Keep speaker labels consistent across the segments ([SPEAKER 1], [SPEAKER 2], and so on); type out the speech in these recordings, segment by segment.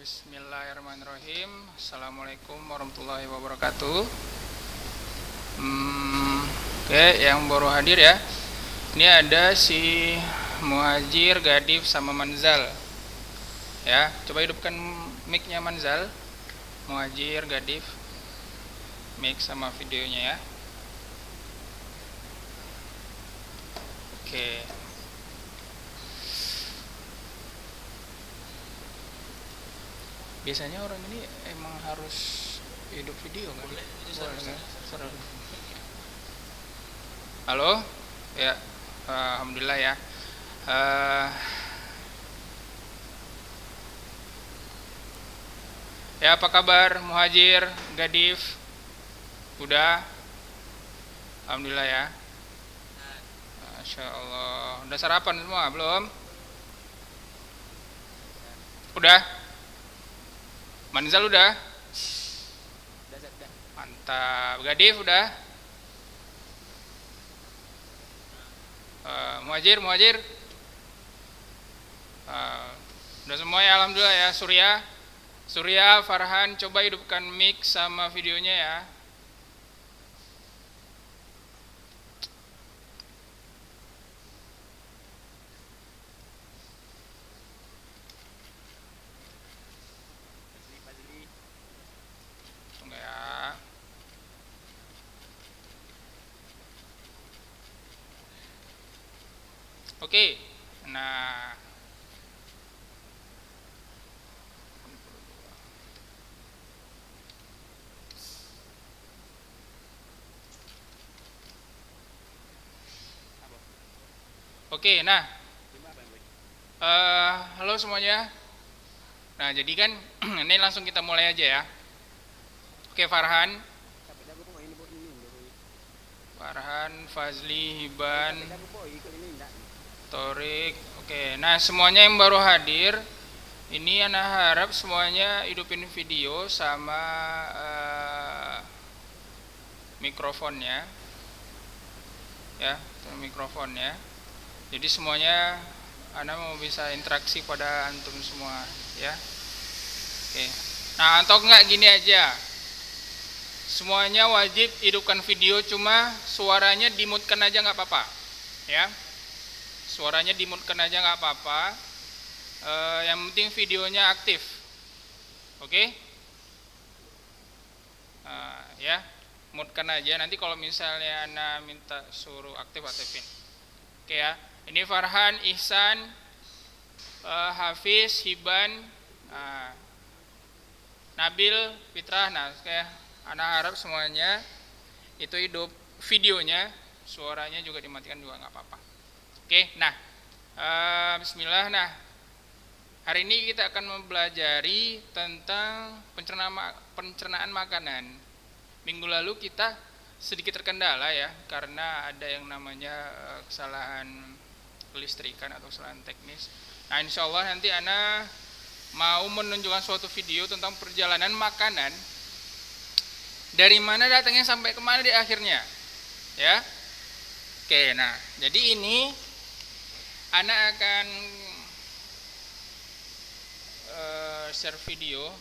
[SPEAKER 1] Bismillahirrahmanirrahim. Assalamualaikum warahmatullahi wabarakatuh. Oke, yang baru hadir ya. Ini ada si Muhajir, Gadif, sama Manzal. Ya, coba hidupkan mic-nya Manzal. Muhajir, Gadif, mic sama videonya ya. Oke. Biasanya orang ini emang harus hidup video kan? Boleh, kan? Halo, ya, alhamdulillah ya. Ya, apa kabar Muhajir, Gadif? Udah? Alhamdulillah ya. Masya Allah. Udah sarapan semua belum? Udah? Manzal udah? Mantap. Gadif udah? Muhajir? Udah semua ya, alhamdulillah ya. Surya, Farhan, coba hidupkan mic sama videonya ya. Tunggu ya. Oke. Nah, oke, nah, halo semuanya. Nah, jadi kan ini langsung kita mulai aja ya. Oke, Farhan, Fazli, Hiban, Torik. Oke, nah semuanya yang baru hadir, ini anak harap semuanya hidupin video sama mikrofonnya, ya, mikrofonnya. Jadi semuanya Anda mau bisa interaksi pada antum semua ya. Oke. Nah, atau enggak gini aja. Semuanya wajib hidupkan video, cuma suaranya dimutkan aja nggak apa-apa. Ya. Suaranya dimutkan aja nggak apa-apa. Yang penting videonya aktif. Oke? Ya. Mutkan aja, nanti kalau misalnya Anda minta suruh aktifin. Oke ya. Ini Farhan, Ihsan, Hafiz, Hiban, Nabil, Fitrah. Nah, kayak anak harap semuanya itu hidup videonya, suaranya juga dimatikan juga nggak apa-apa. Oke, nah, Bismillah. Nah, hari ini kita akan mempelajari tentang pencernaan makanan. Minggu lalu kita sedikit terkendala ya, karena ada yang namanya kesalahan kelistrikan atau kesalahan teknis. Nah, insya Allah nanti Ana mau menunjukkan suatu video tentang perjalanan makanan dari mana datangnya sampai kemana di akhirnya, ya. Oke, nah jadi ini Ana akan share video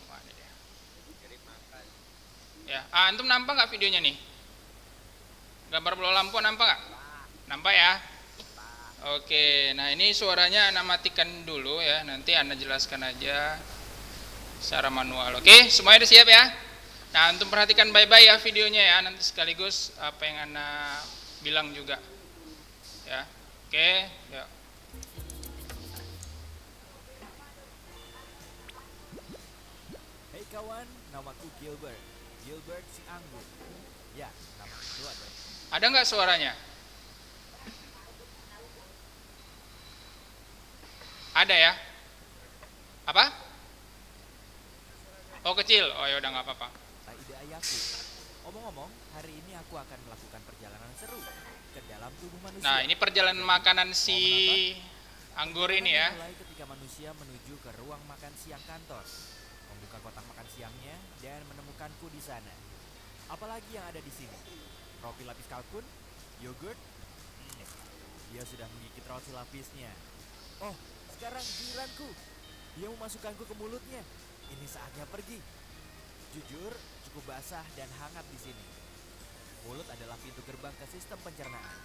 [SPEAKER 1] mana dia? Ya, antum nampak nggak videonya nih? Gambar bola lampu nampak nggak? Nampak ya? Oke, nah ini suaranya Anda matikan dulu ya, nanti Anda jelaskan aja secara manual. Oke, semuanya udah siap ya? Nah, untuk perhatikan baik-baik ya videonya ya, nanti sekaligus apa yang Anda bilang juga. Ya, oke, ya.
[SPEAKER 2] Hey kawan, namaku Gilbert si anggur. Ya, nama kedua dong.
[SPEAKER 1] Ada nggak suaranya? Ada ya? Apa? Oh, kecil. Oh, ya udah nggak apa-apa.
[SPEAKER 2] Ide ayahku. Omong-omong, hari ini aku akan melakukan perjalanan seru ke dalam tubuh manusia.
[SPEAKER 1] Nah, ini perjalanan makanan si anggur ini ya.
[SPEAKER 2] Mulai ketika manusia menuju ke ruang makan siang kantor, membuka kotak makan siangnya dan menemukanku di sana. Apalagi yang ada di sini? Roti lapis kalkun, yogurt. Dia sudah menggigit roti lapisnya. Oh, sekarang giliranku. Dia memasukkanku ke mulutnya. Ini saatnya pergi. Jujur, cukup basah dan hangat di sini. Mulut adalah pintu gerbang ke sistem pencernaan.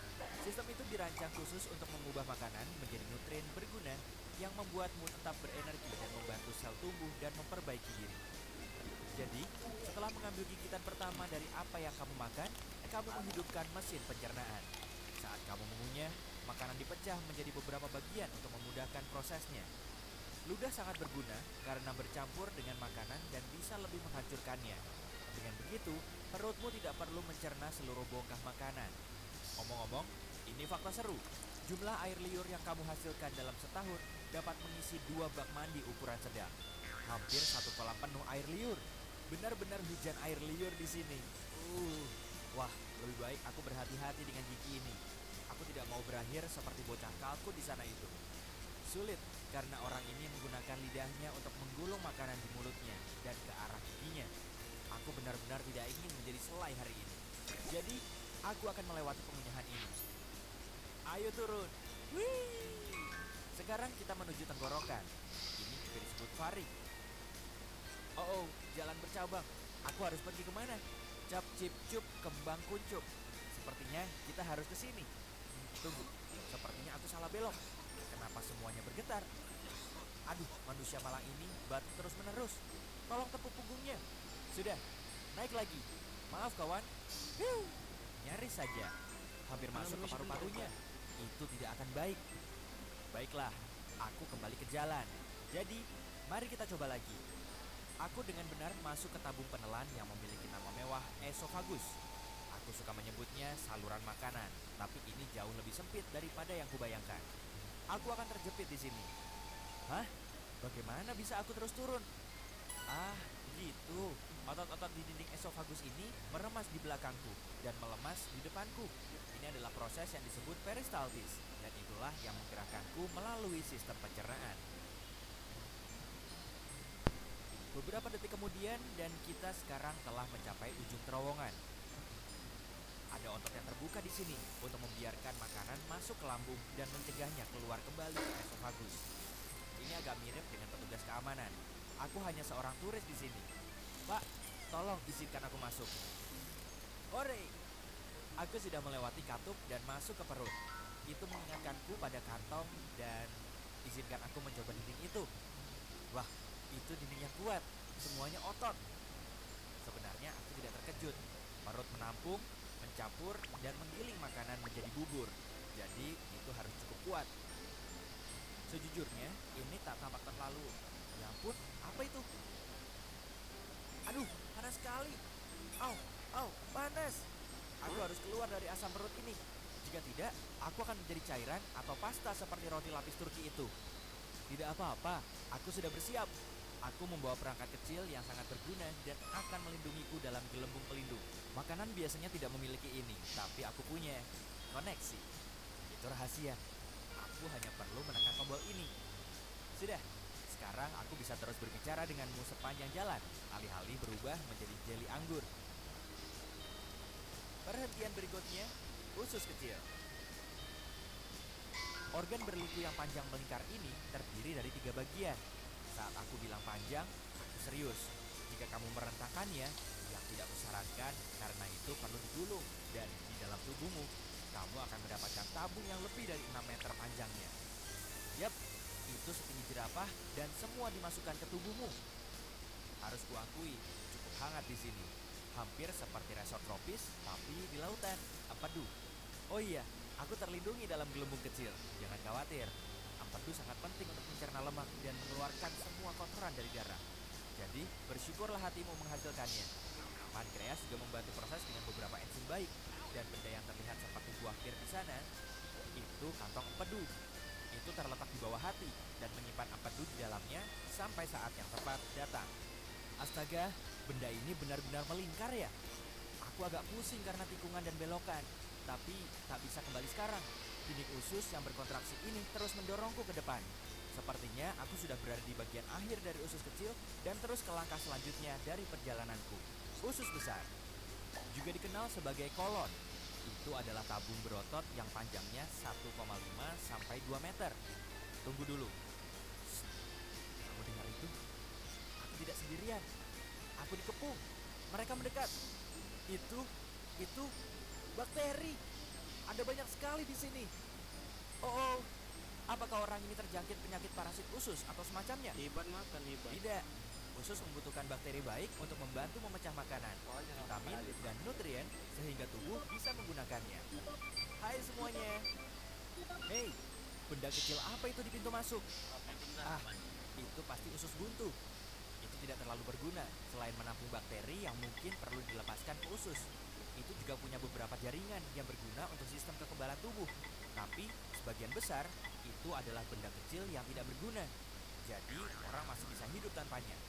[SPEAKER 2] Sistem itu dirancang khusus untuk mengubah makanan menjadi nutrien berguna yang membuatmu tetap berenergi dan membantu sel tumbuh dan memperbaiki diri. Jadi, setelah mengambil gigitan pertama dari apa yang kamu makan, kamu menghidupkan mesin pencernaan. Saat kamu mengunyah, makanan dipecah menjadi beberapa bagian untuk memudahkan prosesnya. Ludah sangat berguna karena bercampur dengan makanan dan bisa lebih menghancurkannya. Dengan begitu, perutmu tidak perlu mencerna seluruh bongkah makanan. Omong-omong, ini fakta seru. Jumlah air liur yang kamu hasilkan dalam setahun dapat mengisi 2 bak mandi ukuran sedang. Hampir 1 kolam penuh air liur. Benar-benar hujan air liur di sini. Wah, lebih baik aku berhati-hati dengan gigi ini. Aku tidak mau berakhir seperti bocah kalkun di sana itu. Sulit, karena orang ini menggunakan lidahnya untuk menggulung makanan di mulutnya dan ke arah giginya. Aku benar-benar tidak ingin menjadi selai hari ini. Jadi, aku akan melewati pengunyahan ini. Ayo turun. Wih! Sekarang kita menuju tenggorokan. Ini juga disebut faring. Oh, jalan bercabang. Aku harus pergi kemana? Cap cip cup kembang kuncup. Sepertinya kita harus ke sini. Tunggu, sepertinya aku salah belok. Kenapa semuanya bergetar? Aduh, manusia malang ini batuk terus-menerus. Tolong tepuk punggungnya. Sudah, naik lagi. Maaf kawan. Hiu, nyaris saja. Hampir masuk ke paru-parunya. Itu tidak akan baik. Baiklah, aku kembali ke jalan. Jadi, mari kita coba lagi. Aku dengan benar masuk ke tabung penelan yang memiliki nama mewah esofagus. Aku suka menyebutnya saluran makanan, tapi ini jauh lebih sempit daripada yang kubayangkan. Aku akan terjepit di sini. Hah? Bagaimana bisa aku terus turun? Ah, gitu. Otot-otot di dinding esofagus ini meremas di belakangku dan melemas di depanku. Ini adalah proses yang disebut peristaltis, dan itulah yang menggerakkanku melalui sistem pencernaan. Beberapa detik kemudian dan kita sekarang telah mencapai ujung terowongan. Ada otot yang terbuka di sini untuk membiarkan makanan masuk ke lambung dan mencegahnya keluar kembali ke esofagus. Ini agak mirip dengan petugas keamanan. Aku hanya seorang turis di sini. Pak, tolong izinkan aku masuk. Ore! Aku sudah melewati katup dan masuk ke perut. Itu mengingatkanku pada kantong dan izinkan aku mencoba dinding itu. Wah, itu dinding yang kuat. Semuanya otot. Sebenarnya aku tidak terkejut. Perut menampung, mencampur, dan menggiling makanan menjadi bubur. Jadi itu harus cukup kuat. Sejujurnya, ini tak tampak terlalu. Ya ampun, apa itu? Aduh, panas sekali. Au, panas. Aku harus keluar dari asam perut ini. Jika tidak, aku akan menjadi cairan atau pasta seperti roti lapis Turki itu. Tidak apa-apa, aku sudah bersiap. Aku membawa perangkat kecil yang sangat berguna dan akan melindungiku dalam gelembung pelindung. Makanan biasanya tidak memiliki ini, tapi aku punya. Koneksi. Itu rahasia. Aku hanya perlu menekan tombol ini. Sudah, sekarang aku bisa terus berbicara denganmu sepanjang jalan, alih-alih berubah menjadi jeli anggur. Perhentian berikutnya, usus kecil. Organ berliku yang panjang melingkar ini terdiri dari 3 bagian. Saat aku bilang panjang, aku serius. Jika kamu merentangkannya, yang tidak kusarankan karena itu perlu digulung. Dan di dalam tubuhmu, kamu akan mendapatkan tabung yang lebih dari 6 meter panjangnya. Yap, itu setinggi jerapah dan semua dimasukkan ke tubuhmu. Harus kuakui, cukup hangat di sini. Hampir seperti resort tropis, tapi di lautan. Empedu. Oh iya, aku terlindungi dalam gelembung kecil. Jangan khawatir. Empedu sangat penting untuk mencerna lemak dan mengeluarkan semua kotoran dari darah. Jadi, bersyukurlah hatimu menghasilkannya. Pankreas juga membantu proses dengan beberapa enzim baik. Dan benda yang terlihat seperti buah pir di sana, itu kantong empedu. Itu terletak di bawah hati dan menyimpan empedu di dalamnya sampai saat yang tepat datang. Astaga, benda ini benar-benar melingkar ya. Aku agak pusing karena tikungan dan belokan, tapi tak bisa kembali sekarang. Dinding usus yang berkontraksi ini terus mendorongku ke depan. Sepertinya aku sudah berada di bagian akhir dari usus kecil dan terus ke langkah selanjutnya dari perjalananku. Usus besar, juga dikenal sebagai kolon. Itu adalah tabung berotot yang panjangnya 1,5 sampai 2 meter. Tunggu dulu. Kamu tidak sendirian. Aku dikepung. Mereka mendekat. Itu bakteri. Ada banyak sekali di sini. Oh, apakah orang ini terjangkit penyakit parasit usus atau semacamnya?
[SPEAKER 3] Hebat makan hebat.
[SPEAKER 2] Tidak. Usus membutuhkan bakteri baik untuk membantu memecah makanan, vitamin, dan nutrien sehingga tubuh bisa menggunakannya. Hai semuanya. Hei, benda kecil apa itu di pintu masuk? Ah, itu pasti usus buntu. Itu tidak terlalu berguna selain menampung bakteri yang mungkin perlu dilepaskan ke usus. Itu juga punya beberapa jaringan yang berguna untuk sistem kekebalan tubuh. Tapi sebagian besar itu adalah benda kecil yang tidak berguna. Jadi orang masih bisa hidup tanpanya.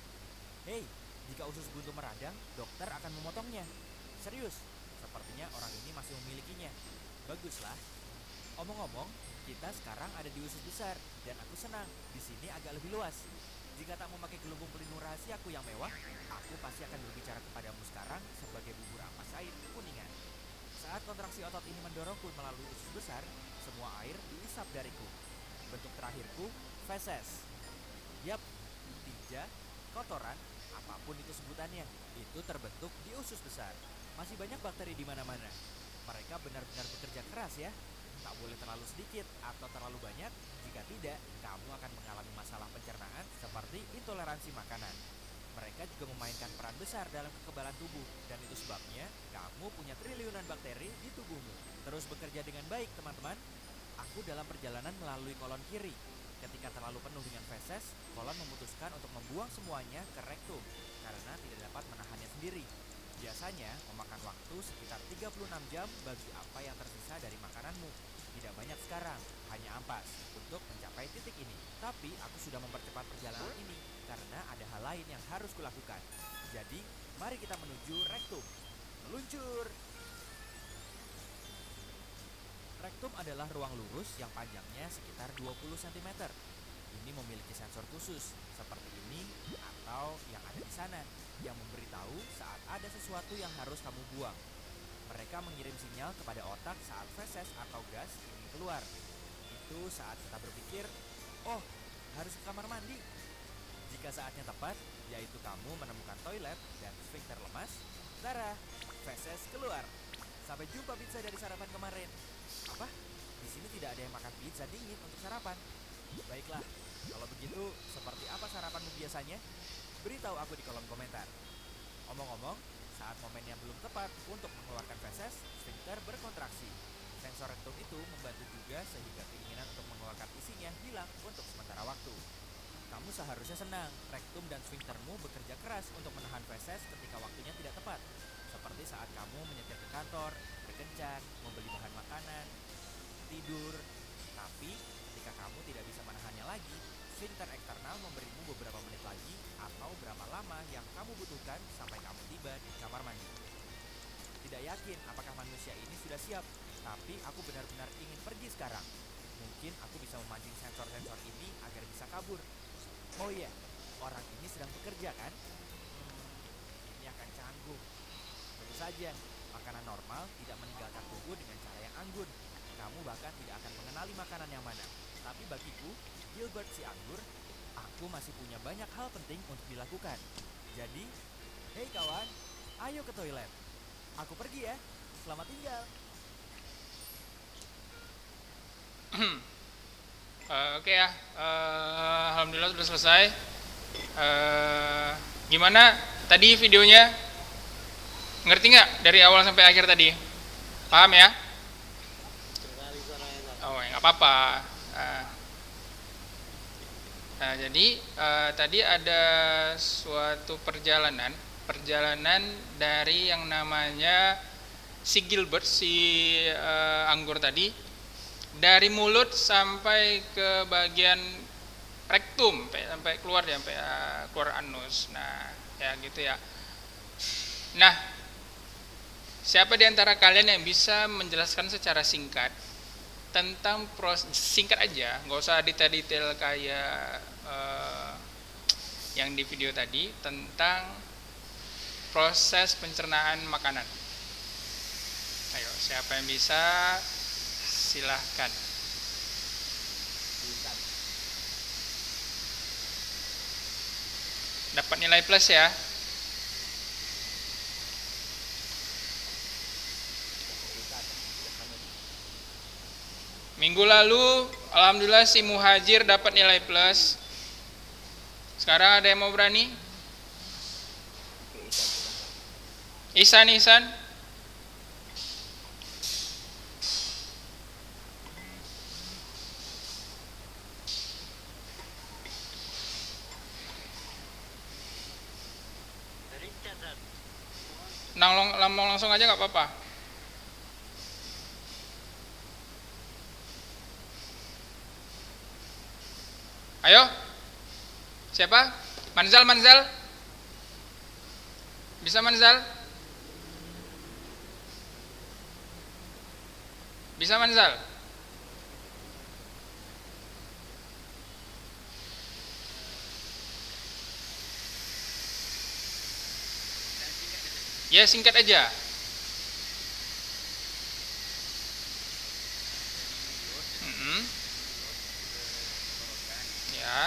[SPEAKER 2] Hei, jika usus buntu meradang, dokter akan memotongnya. Serius, sepertinya orang ini masih memilikinya. Baguslah. Omong-omong, kita sekarang ada di usus besar dan aku senang. Di sini agak lebih luas. Jika tak memakai gelembung pelindung rahasiaku yang mewah, aku pasti akan berbicara kepadamu sekarang sebagai bubur ampas air kuningan. Saat kontraksi otot ini mendorongku melalui usus besar, semua air diisap dariku. Bentuk terakhirku, feses. Yap, tinja, kotoran, apapun itu sebutannya, itu terbentuk di usus besar. Masih banyak bakteri di mana-mana. Mereka benar-benar bekerja keras ya. Tak boleh terlalu sedikit atau terlalu banyak. Jika tidak, kamu akan mengalami masalah pencernaan seperti intoleransi makanan. Mereka juga memainkan peran besar dalam kekebalan tubuh, dan itu sebabnya kamu punya triliunan bakteri di tubuhmu. Terus bekerja dengan baik, teman-teman. Aku dalam perjalanan melalui kolon kiri. Ketika terlalu penuh dengan feses, kolon memutuskan untuk membuang semuanya ke rektum karena tidak dapat menahannya sendiri. Biasanya memakan waktu sekitar 36 jam bagi apa yang tersisa dari makananmu. Tidak banyak sekarang, hanya ampas untuk mencapai titik ini. Tapi aku sudah mempercepat perjalanan ini karena ada hal lain yang harus kulakukan. Jadi, mari kita menuju rektum. Meluncur! Rektum adalah ruang lurus yang panjangnya sekitar 20 cm. Ini memiliki sensor khusus, seperti ini atau yang ada di sana, yang memberitahu saat ada sesuatu yang harus kamu buang. Mereka mengirim sinyal kepada otak saat feses atau gas ingin keluar. Itu saat kita berpikir, oh, harus ke kamar mandi. Jika saatnya tepat, yaitu kamu menemukan toilet dan sphincter lemas, tara, feses keluar. Sampai jumpa pizza dari sarapan kemarin. Apa? Di sini tidak ada yang makan pizza dingin untuk sarapan. Baiklah, kalau begitu, seperti apa sarapanmu biasanya? Beritahu aku di kolom komentar. Omong-omong, saat momennya belum tepat untuk mengeluarkan feses, sphincter berkontraksi. Sensor rektum itu membantu juga sehingga keinginan untuk mengeluarkan isinya hilang untuk sementara waktu. Kamu seharusnya senang, rektum dan sphinctermu bekerja keras untuk menahan feses ketika waktunya tidak tepat. Seperti saat kamu menyetir ke kantor, berkencan, membeli bahan makanan, tidur. Tapi ketika kamu tidak bisa menahannya lagi, sphincter eksternal memberimu beberapa menit lagi atau berapa lama yang kamu butuhkan sampai kamu tiba di kamar mandi. Tidak yakin apakah manusia ini sudah siap, tapi aku benar-benar ingin pergi sekarang. Mungkin aku bisa memancing sensor-sensor ini agar bisa kabur. Oh iya, orang ini sedang bekerja kan? Ini akan canggung. Tentu saja, makanan normal tidak meninggalkan tubuh dengan cara yang anggun. Kamu bahkan tidak akan mengenali makanan yang mana. Tapi bagiku, Gilbert si anggur, aku masih punya banyak hal penting untuk dilakukan. Jadi, hei kawan, ayo ke toilet. Aku pergi ya. Selamat tinggal.
[SPEAKER 1] Oke ya, alhamdulillah sudah selesai. Gimana tadi videonya? Ngerti nggak dari awal sampai akhir tadi? Paham ya? Oh, ya nggak apa-apa. Jadi tadi ada suatu perjalanan dari yang namanya si Gilbert, si anggur tadi, dari mulut sampai ke bagian rektum, sampai keluar ya, sampai keluar anus. Nah, ya gitu ya. Nah, siapa di antara kalian yang bisa menjelaskan secara singkat tentang proses, singkat aja, nggak usah detail-detail kayak yang di video tadi, tentang proses pencernaan makanan? Ayo, siapa yang bisa? Silahkan. dapat nilai plus ya. Minggu lalu alhamdulillah si Muhajir dapat nilai plus. Sekarang ada yang mau berani? Ihsan. Langsung aja nggak apa-apa. Ayo, siapa? Manzal. Bisa Manzal? Bisa Manzal? Ya singkat aja. Ya.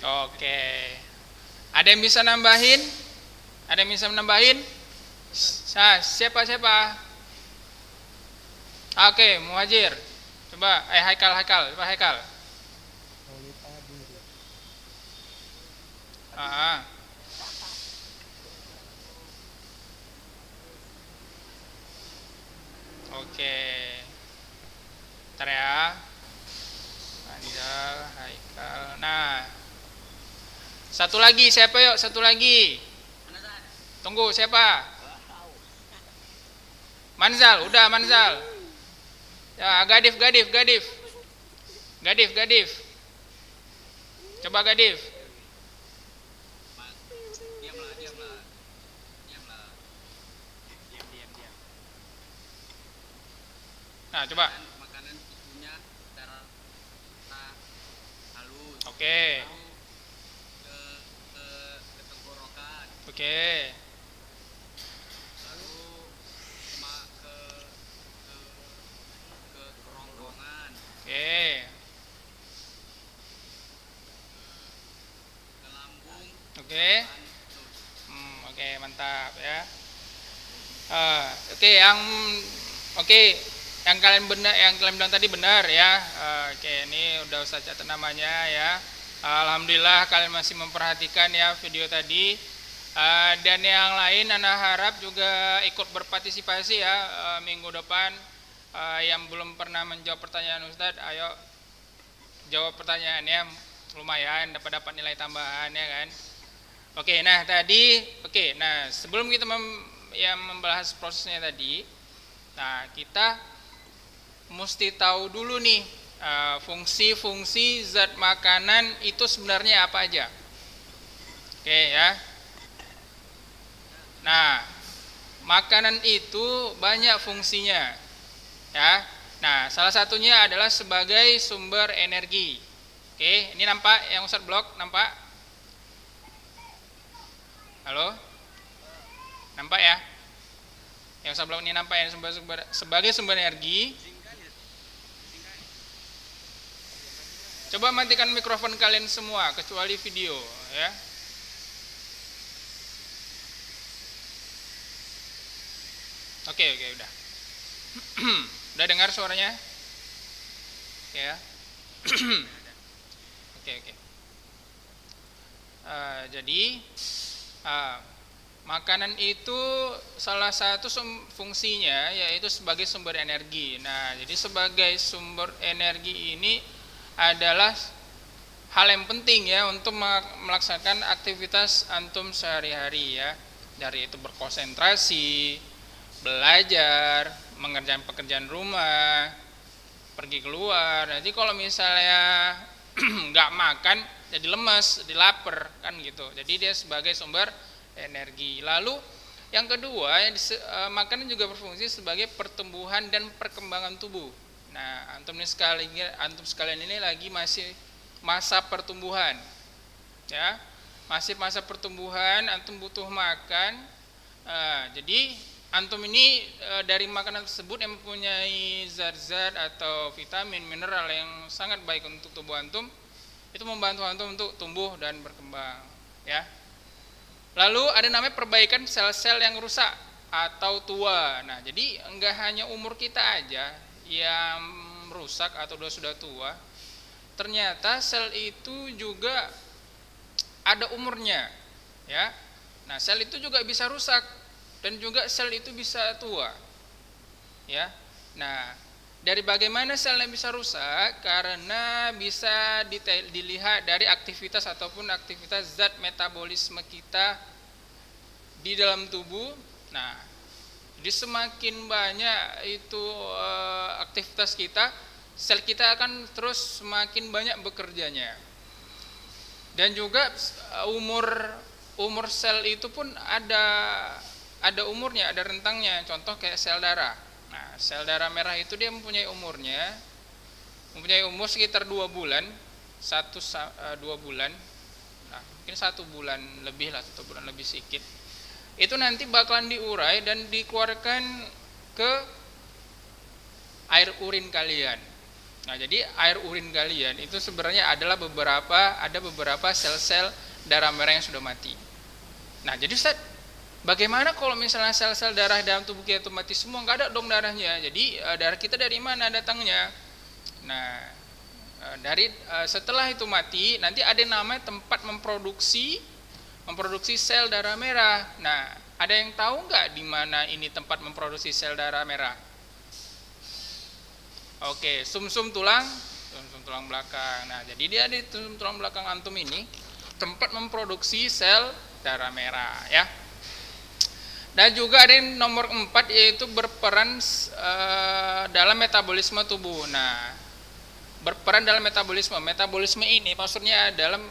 [SPEAKER 1] Oke. Ada yang bisa nambahin? Ada yang bisa menambahin? Siapa? Oke, Muhajir. Coba, Haikal. Coba Haikal. Oke. Ntar ya. Manzal, Haikal. Nah. Satu lagi, siapa yuk? Satu lagi. Tunggu, siapa? Manzal, udah Manzal. Ya, Gadif. Coba Gadif.
[SPEAKER 3] Diamlah.
[SPEAKER 1] Nah, coba.
[SPEAKER 3] Makanan isunya secara halus.
[SPEAKER 1] Oke.
[SPEAKER 3] Ke tenggorokan.
[SPEAKER 1] Oke.
[SPEAKER 3] Lalu ke kerongkongan.
[SPEAKER 1] Oke.
[SPEAKER 3] Ke lambung.
[SPEAKER 1] Oke. Oke, mantap ya. Yang kalian bilang tadi benar ya. Oke, ini udah Ustaz catat namanya ya. Alhamdulillah kalian masih memperhatikan ya video tadi. Dan yang lain anak harap juga ikut berpartisipasi ya minggu depan. Yang belum pernah menjawab pertanyaan Ustaz, ayo jawab pertanyaannya, lumayan dapat nilai tambahan ya kan. Nah sebelum kita membahas prosesnya tadi, nah kita mesti tahu dulu nih fungsi-fungsi zat makanan itu sebenarnya apa aja. Oke ya. Nah, makanan itu banyak fungsinya. Ya. Nah, salah satunya adalah sebagai sumber energi. Oke, ini nampak yang Ustaz blok, nampak? Halo? Nampak ya? Yang Ustaz blok ini nampak ya sebagai sumber energi. Coba matikan mikrofon kalian semua kecuali video ya. Oke, udah. Udah dengar suaranya? Oke ya. Oke. Jadi makanan itu salah satu fungsinya yaitu sebagai sumber energi. Nah, jadi sebagai sumber energi ini adalah hal yang penting ya untuk melaksanakan aktivitas antum sehari-hari ya, dari itu berkonsentrasi, belajar, mengerjakan pekerjaan rumah, pergi keluar. Jadi kalau misalnya nggak makan jadi lemes, jadi lapar kan gitu. Jadi dia sebagai sumber energi. Lalu yang kedua, makanan juga berfungsi sebagai pertumbuhan dan perkembangan tubuh. Nah, antum sekalian ini lagi masih masa pertumbuhan, ya. masih masa pertumbuhan, antum butuh makan. Jadi antum ini dari makanan tersebut yang mempunyai zat-zat atau vitamin, mineral yang sangat baik untuk tubuh antum, itu membantu antum untuk tumbuh dan berkembang, ya. Lalu ada namanya perbaikan sel-sel yang rusak atau tua. Nah, jadi enggak hanya umur kita aja yang rusak atau sudah tua. Ternyata sel itu juga ada umurnya, ya. Nah, sel itu juga bisa rusak dan juga sel itu bisa tua, ya. Nah, dari bagaimana selnya bisa rusak? Karena bisa dilihat dari aktivitas ataupun aktivitas zat metabolisme kita di dalam tubuh. Nah, jadi semakin banyak itu aktivitas kita, sel kita akan terus semakin banyak bekerjanya. Dan juga umur sel itu pun ada umurnya, ada rentangnya. Contoh kayak sel darah. Nah, sel darah merah itu dia mempunyai umur sekitar 2 bulan, 2 bulan. Nah, mungkin 1 bulan lebih lah, 1 bulan lebih sedikit. Itu nanti bakalan diurai dan dikeluarkan ke air urin kalian. Nah, jadi air urin kalian itu sebenarnya ada beberapa sel-sel darah merah yang sudah mati. Nah, jadi Ustaz, bagaimana kalau misalnya sel-sel darah dalam tubuh kita itu mati semua, nggak ada dong darahnya. Jadi darah kita dari mana datangnya? Nah, setelah itu mati, nanti ada yang namanya tempat memproduksi sel darah merah. Nah, ada yang tahu nggak di mana ini tempat memproduksi sel darah merah? Oke, sumsum tulang belakang. Nah, jadi dia di sumsum tulang belakang antum ini tempat memproduksi sel darah merah, ya. Dan juga ada yang nomor 4, yaitu berperan dalam metabolisme tubuh. Nah, berperan dalam metabolisme ini maksudnya dalam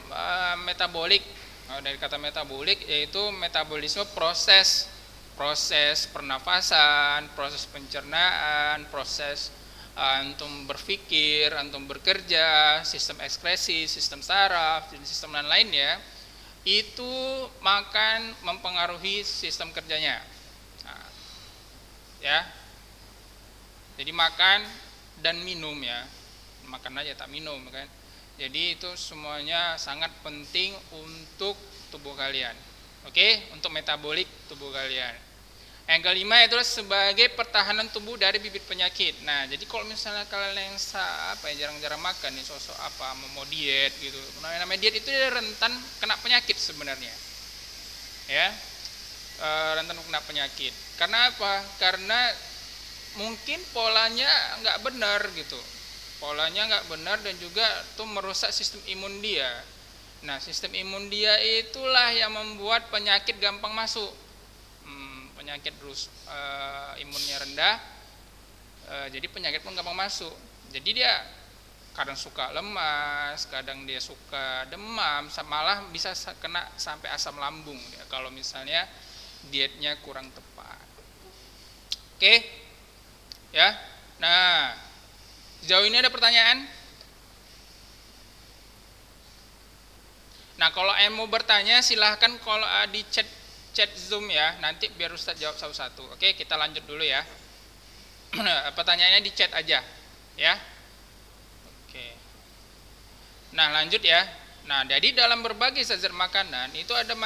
[SPEAKER 1] metabolik. Dari kata metabolik yaitu metabolisme proses pernafasan, proses pencernaan, proses antum berpikir, antum bekerja, sistem ekskresi, sistem saraf, dan sistem lain-lainnya. Itu makan mempengaruhi sistem kerjanya. Nah, ya. Jadi makan dan minum, ya. Makan aja tak minum, kan. Jadi itu semuanya sangat penting untuk tubuh kalian. Oke, untuk metabolik tubuh kalian. Yang kelima itu sebagai pertahanan tubuh dari bibit penyakit. Nah, jadi kalau misalnya kalian yang jarang-jarang makan nih, sosok mau diet gitu. Namanya diet itu dia rentan kena penyakit sebenarnya. Ya. Rentan kena penyakit. Karena apa? Karena mungkin polanya nggak benar gitu. Polanya nggak benar dan juga itu merusak sistem imun dia. Nah, sistem imun dia itulah yang membuat penyakit gampang masuk. Penyakit imunnya rendah, jadi penyakit pun gampang masuk. Jadi dia kadang suka lemas, kadang dia suka demam, malah bisa kena sampai asam lambung ya, kalau misalnya dietnya kurang tepat. Oke, ya. Nah, sejauh ini ada pertanyaan? Nah, kalau yang mau bertanya silahkan kalau di chat Zoom ya, nanti biar Ustadz jawab satu-satu. Oke, kita lanjut dulu ya. Pertanyaannya di chat aja, ya. Oke. Nah, lanjut ya. Nah, jadi dalam berbagai zat makanan itu ada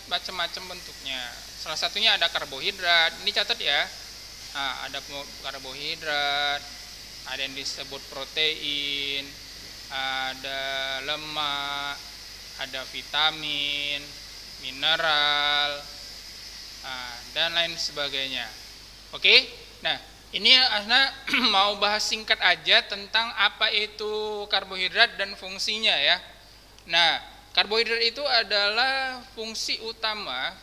[SPEAKER 1] macam-macam bentuknya. Salah satunya ada karbohidrat. Ini catat ya. Nah, ada karbohidrat, ada yang disebut protein, ada lemak, ada vitamin, mineral, dan lain sebagainya. Oke, nah ini Asna mau bahas singkat aja tentang apa itu karbohidrat dan fungsinya ya. Nah, karbohidrat itu adalah fungsi utama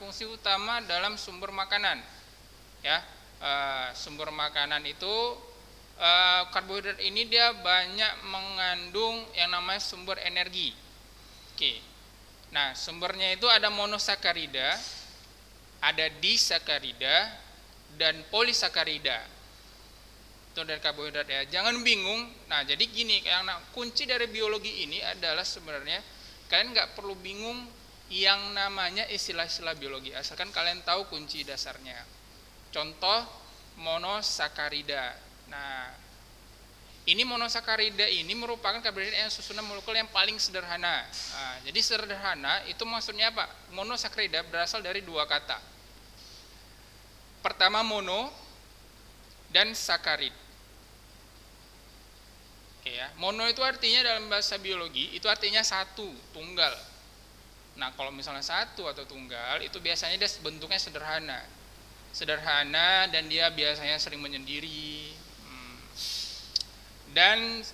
[SPEAKER 1] dalam sumber makanan. Ya, sumber makanan itu karbohidrat ini dia banyak mengandung yang namanya sumber energi. Oke. Nah, sumbernya itu ada monosakarida, ada disakarida, dan polisakarida. Itu dari karbohidrat ya. Jangan bingung. Nah, jadi gini, karena kunci dari biologi ini adalah sebenarnya kalian nggak perlu bingung yang namanya istilah-istilah biologi, asalkan kalian tahu kunci dasarnya. Contoh monosakarida. Nah, ini monosakarida ini merupakan karbohidrat yang susunan molekul yang paling sederhana. Nah, jadi sederhana itu maksudnya apa? Monosakarida berasal dari dua kata. Pertama mono dan sakarid. Oke ya. Mono itu artinya dalam bahasa biologi itu artinya satu, tunggal. Nah, kalau misalnya satu atau tunggal itu biasanya dia bentuknya sederhana. Sederhana dan dia biasanya sering menyendiri. Dan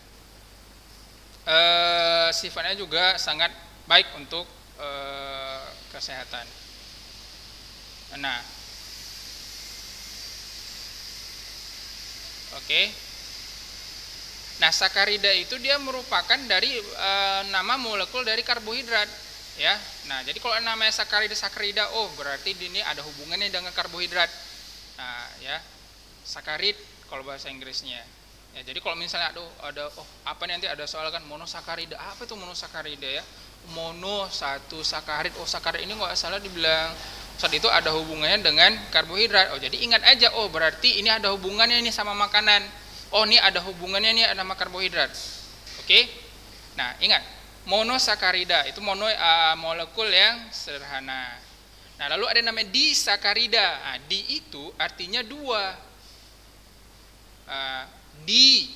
[SPEAKER 1] sifatnya juga sangat baik untuk kesehatan. Nah, oke. Nah, sakarida itu dia merupakan dari nama molekul dari karbohidrat, ya. Nah, jadi kalau namanya sakarida, oh berarti ini ada hubungannya dengan karbohidrat. Nah, ya, sakarid kalau bahasa Inggrisnya. Ya, jadi kalau misalnya ada apa nih nanti ada soal kan monosakarida, apa itu monosakarida ya? Mono satu sakarid, sakarid ini nggak salah dibilang saat itu ada hubungannya dengan karbohidrat. Oh, jadi ingat aja, oh berarti ini ada hubungannya ini sama makanan. Oh, ini ada hubungannya nih sama karbohidrat. Oke? Nah, ingat, monosakarida itu molekul yang sederhana. Nah, lalu ada namanya disakarida. Nah, di itu artinya dua. Di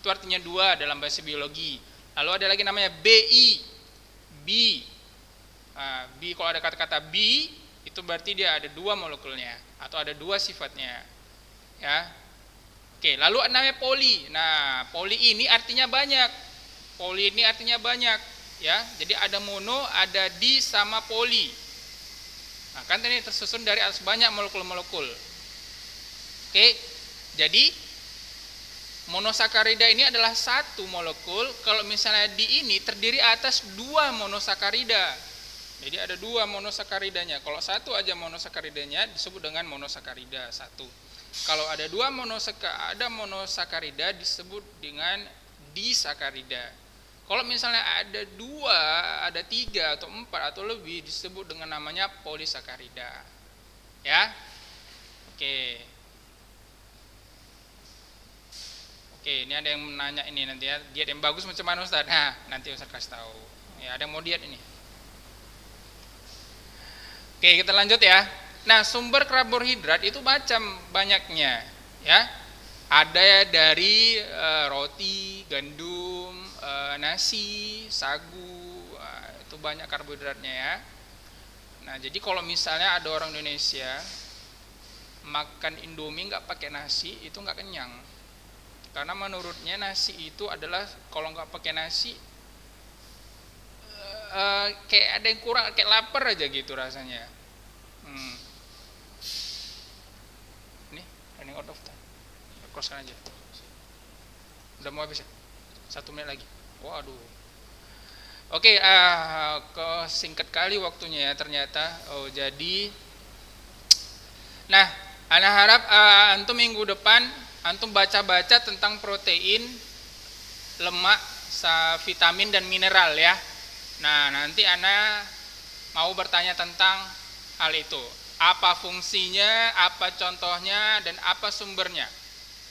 [SPEAKER 1] itu artinya dua dalam bahasa biologi. Lalu ada lagi namanya bi. Bi kalau ada kata-kata bi itu berarti dia ada dua molekulnya atau ada dua sifatnya, ya. Oke, lalu namanya poli. Nah, poli ini artinya banyak. Poli ini artinya banyak, ya. Jadi ada mono, ada di sama poli. Nah, kan ini tersusun dari atas banyak molekul-molekul. Oke. Jadi monosakarida ini adalah satu molekul. Kalau misalnya di ini terdiri atas dua monosakarida. Jadi ada dua monosakaridanya. Kalau satu aja monosakaridanya disebut dengan monosakarida satu. Kalau ada dua monosakarida disebut dengan disakarida. Kalau misalnya ada dua, ada tiga atau empat atau lebih disebut dengan namanya polisakarida. Ya, oke. Oke, ini ada yang menanya ini nanti ya, diet yang bagus macam mana Ustaz? Nah, nanti Ustaz kasih tahu. Ya, ada yang mau diet ini. Oke, kita lanjut ya. Nah, sumber karbohidrat itu macam banyaknya, ya. Ada dari roti, gandum, nasi, sagu, itu banyak karbohidratnya ya. Nah, jadi kalau misalnya ada orang Indonesia makan Indomie nggak pakai nasi, itu nggak kenyang. Karena menurutnya nasi itu adalah kalau nggak pakai nasi kayak ada yang kurang, kayak lapar aja gitu rasanya. Ini running out of time. Close-kan aja. Udah mau habis ya? 1 menit lagi. Waduh. Oke, singkat kali waktunya ya ternyata. Oh, jadi nah, ana harap antum minggu depan antum baca-baca tentang protein, lemak, vitamin dan mineral ya. Nah, nanti ana mau bertanya tentang hal itu. Apa fungsinya, apa contohnya, dan apa sumbernya.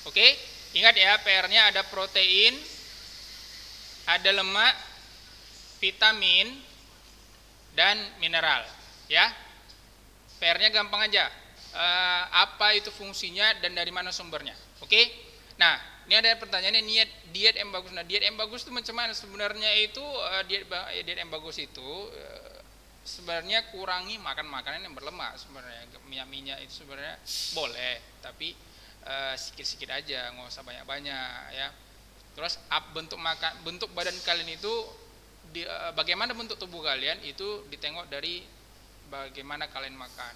[SPEAKER 1] Oke? Ingat ya, PR-nya ada protein, ada lemak, vitamin, dan mineral. Ya? PR-nya gampang aja. Apa itu fungsinya dan dari mana sumbernya. Oke? Nah, ini ada pertanyaannya, diet yang bagus. Nah, diet yang bagus itu macam mana? Sebenarnya itu diet yang bagus itu sebenarnya kurangi makan makanan yang berlemak sebenarnya. Minyak itu sebenarnya boleh, tapi sedikit-sedikit aja, nggak usah banyak-banyak ya. Terus bentuk badan kalian itu bagaimana bentuk tubuh kalian itu ditengok dari bagaimana kalian makan.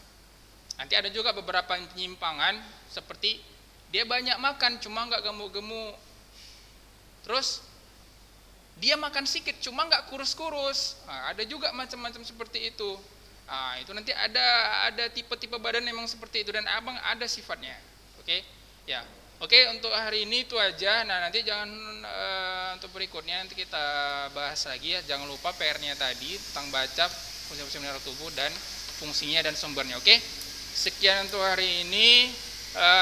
[SPEAKER 1] Nanti ada juga beberapa penyimpangan seperti dia banyak makan cuma nggak gemuk-gemuk. Terus dia makan sedikit cuma nggak kurus-kurus. Nah, ada juga macam-macam seperti itu. Nah, itu nanti ada tipe-tipe badan memang seperti itu dan abang ada sifatnya. Oke? Ya. Oke, untuk hari ini itu aja. Nah, nanti jangan untuk berikutnya nanti kita bahas lagi ya. Jangan lupa PR-nya tadi tentang baca fungsi-fungsi mineral tubuh dan fungsinya dan sumbernya. Oke. Sekian untuk hari ini.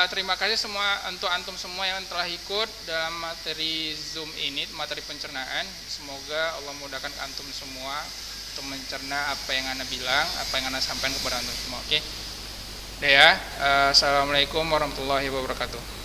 [SPEAKER 1] Terima kasih semua untuk antum semua yang telah ikut dalam materi Zoom ini, materi pencernaan. Semoga Allah mudahkan antum semua untuk mencerna apa yang Anda bilang, apa yang Anda sampaikan kepada antum semua. Oke. Udah ya. Assalamualaikum warahmatullahi wabarakatuh.